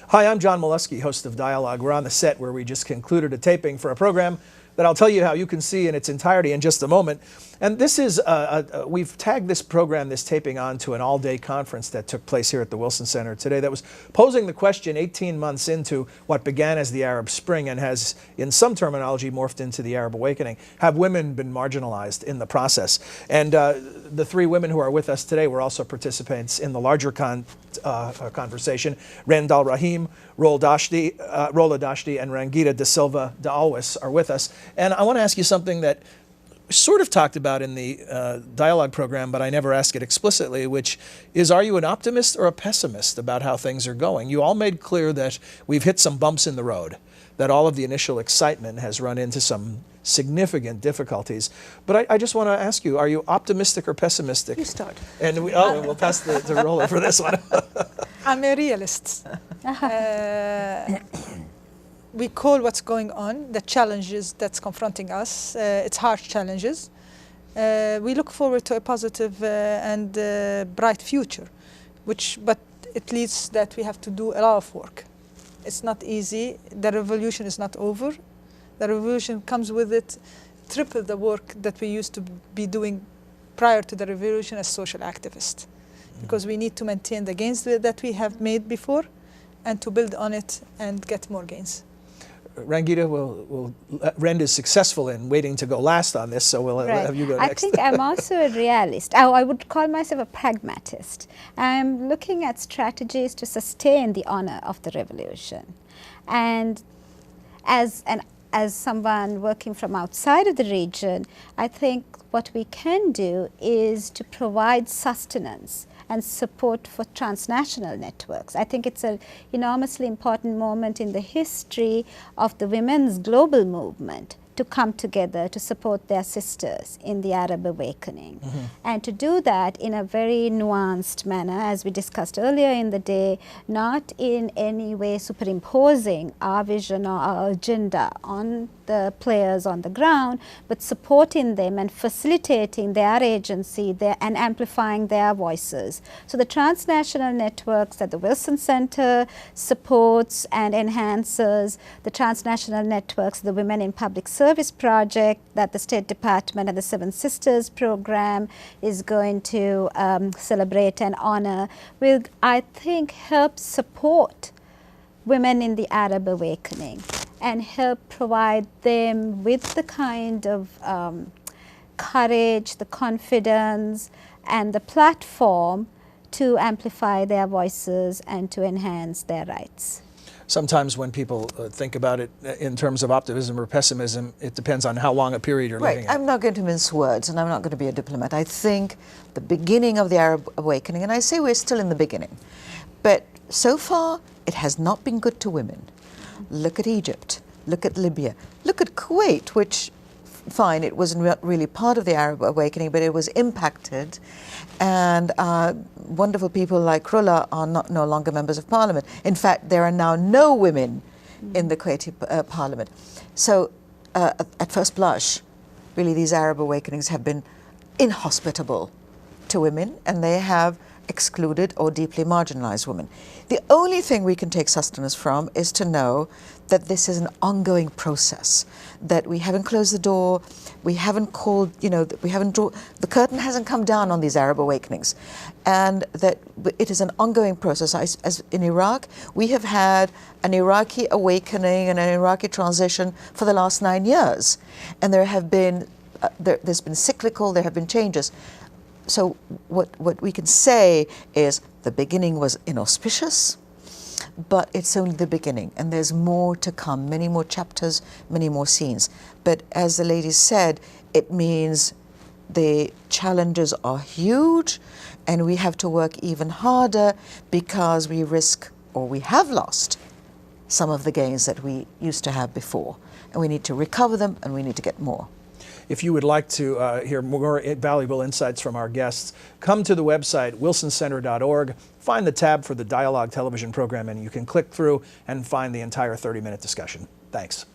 Hi, I'm John Molesky, host of Dialogue. We're on the set where we just concluded a taping for a program that I'll tell you how you can see in its entirety in just a moment. And this is, we've tagged this program, this taping, on to an all-day conference that took place here at the Wellesley Center today that was posing the question 18 months into what began as the Arab Spring and has, in some terminology, morphed into the Arab Awakening. Have women been marginalized in the process? And the three women who are with us today were also participants in the larger conversation. Rend, al-Rahim, Rola Dashti, and Rangita de Silva de Alwis are with us. And I want to ask you something that sort of talked about in the dialogue program, but I never ask it explicitly, which is, are you an optimist or a pessimist about how things are going? You all made clear that we've hit some bumps in the road, that all of the initial excitement has run into some significant difficulties. But I just want to ask you, are you optimistic or pessimistic? You start. And we'll pass to Rola for this one. I'm a realist. We call what's going on, the challenges that's confronting us. It's harsh challenges. We look forward to a positive and bright future, but it leads that we have to do a lot of work. It's not easy. The revolution is not over. The revolution comes with it triple the work that we used to be doing prior to the revolution as social activists, because we need to maintain the gains that we have made before and to build on it and get more gains. Rangita, Rend is successful in waiting to go last on this, so we'll have you go next. I think I'm also a realist. I would call myself a pragmatist. I'm looking at strategies to sustain the honor of the revolution. And as someone working from outside of the region, I think what we can do is to provide sustenance and support for transnational networks. I think it's an enormously important moment in the history of the women's global movement to come together to support their sisters in the Arab Awakening. Mm-hmm. And to do that in a very nuanced manner, as we discussed earlier in the day, not in any way superimposing our vision or our agenda on the players on the ground, but supporting them and facilitating their agency and amplifying their voices. So the transnational networks that the Wellesley Center supports and enhances, the transnational networks, the Women in Public Service project that the State Department and the Seven Sisters program is going to celebrate and honor, will, I think, help support women in the Arab Awakening and help provide them with the kind of courage, the confidence, and the platform to amplify their voices and to enhance their rights. Sometimes when people think about it in terms of optimism or pessimism, it depends on how long a period you're living in. I'm not going to mince words, and I'm not going to be a diplomat. I think the beginning of the Arab Awakening, and I say we're still in the beginning, but so far it has not been good to women. Look at Egypt, look at Libya, look at Kuwait, which, fine, it wasn't really part of the Arab Awakening, but it was impacted. And wonderful people like Rola are no longer members of parliament. In fact, there are now no women in the Kuwaiti parliament. So at first blush, really these Arab Awakenings have been inhospitable to women, and they have excluded or deeply marginalized women. The only thing we can take sustenance from is to know that this is an ongoing process, that we haven't closed the door, we haven't called, we haven't drawn, the curtain hasn't come down on these Arab Awakenings, and that it is an ongoing process. As in Iraq, we have had an Iraqi awakening and an Iraqi transition for the last 9 years, and there have been, there's been cyclical, there have been changes. So what we can say is the beginning was inauspicious, but it's only the beginning, and there's more to come, many more chapters, many more scenes. But as the lady said, it means the challenges are huge, and we have to work even harder because we risk, or we have lost, some of the gains that we used to have before. And we need to recover them, and we need to get more. If you would like to hear more valuable insights from our guests, come to the website, wilsoncenter.org, find the tab for the Dialogue television program, and you can click through and find the entire 30-minute discussion. Thanks.